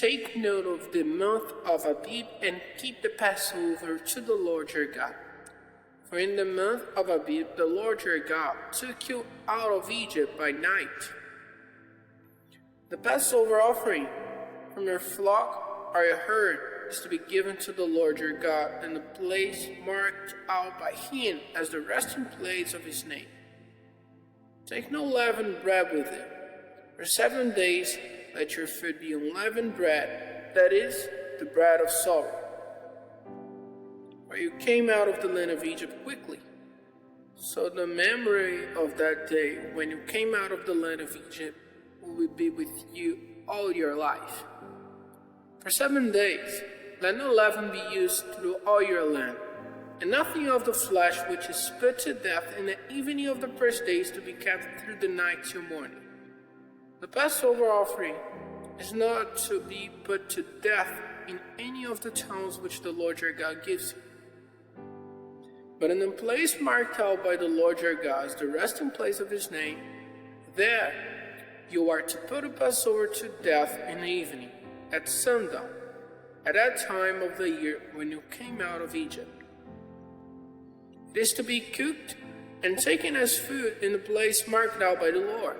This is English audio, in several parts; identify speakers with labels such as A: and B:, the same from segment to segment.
A: Take note of the month of Abib and keep the Passover to the Lord your God. For in the month of Abib the Lord your God took you out of Egypt by night. The Passover offering from your flock or your herd is to be given to the Lord your God in the place marked out by him as the resting place of his name. Take no leavened bread with you. For 7 days let your food be unleavened bread, that is, the bread of sorrow. For you came out of the land of Egypt quickly. So the memory of that day when you came out of the land of Egypt will be with you all your life. For 7 days let no leaven be used through all your land, and nothing of the flesh which is put to death in the evening of the first day is to be kept through the night till morning. The Passover offering is not to be put to death in any of the towns which the Lord your God gives you. But in the place marked out by the Lord your God as the resting place of his name, there you are to put a Passover to death in the evening, at sundown, at that time of the year when you came out of Egypt. It is to be cooked and taken as food in the place marked out by the Lord.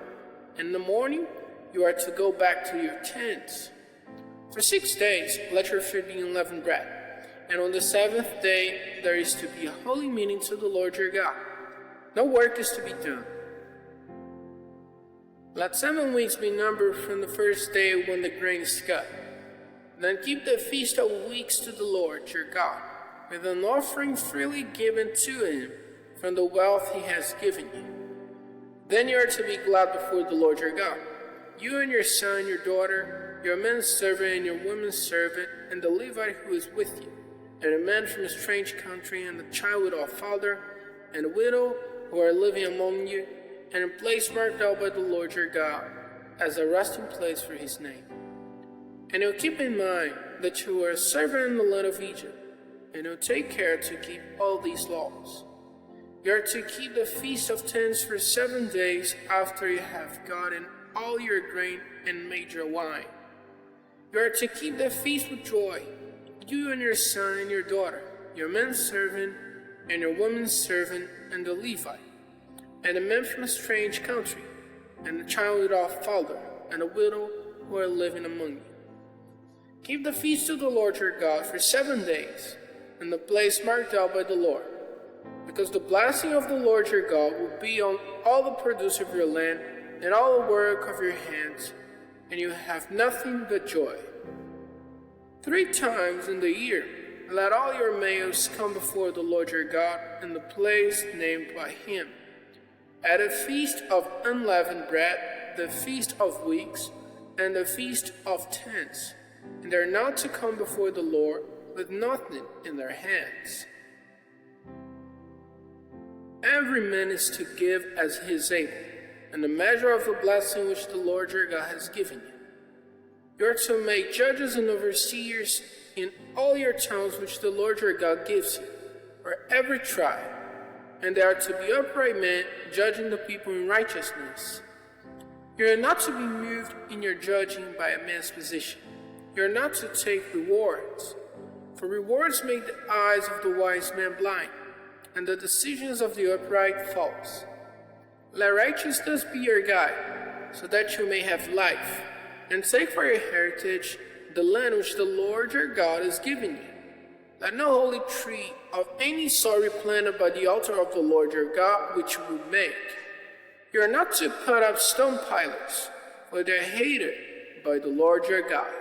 A: In the morning you are to go back to your tents. For 6 days let your food be unleavened bread, and on the 7th day there is to be a holy meeting to the Lord your God. No work is to be done. Let 7 weeks be numbered from the first day when the grain is cut. Then keep the feast of weeks to the Lord your God, with an offering freely given to him from the wealth he has given you. Then you are to be glad before the Lord your God, you and your son, your daughter, your manservant and your womanservant, and the Levite who is with you, and a man from a strange country, and the child without father, and a widow who are living among you, and a place marked out by the Lord your God as a resting place for his name. And you'll keep in mind that you are a servant in the land of Egypt, and you'll take care to keep all these laws. You are to keep the Feast of Tents for 7 days after you have gotten all your grain and made your wine. You are to keep the feast with joy, you and your son and your daughter, your manservant and your womanservant, and the Levite, and the man from a strange country, and the child without father, and a widow who are living among you. Keep the feast of the Lord your God for 7 days, in the place marked out by the Lord, because the blessing of the Lord your God will be on all the produce of your land and all the work of your hands, and you have nothing but joy. 3 times in the year let all your males come before the Lord your God in the place named by him, at a feast of unleavened bread, the feast of weeks, and the feast of tents, and they are not to come before the Lord with nothing in their hands. Every man is to give as he is able, in the measure of the blessing which the Lord your God has given you. You are to make judges and overseers in all your towns which the Lord your God gives you, for every tribe, and they are to be upright men, judging the people in righteousness. You are not to be moved in your judging by a man's position. You are not to take rewards, for rewards make the eyes of the wise man blind, and the decisions of the upright false. Let righteousness be your guide, so that you may have life, and take for your heritage the land which the Lord your God has given you. Let no holy tree of any sort be planted by the altar of the Lord your God, which you will make. You are not to put up stone pillars, for they are hated by the Lord your God.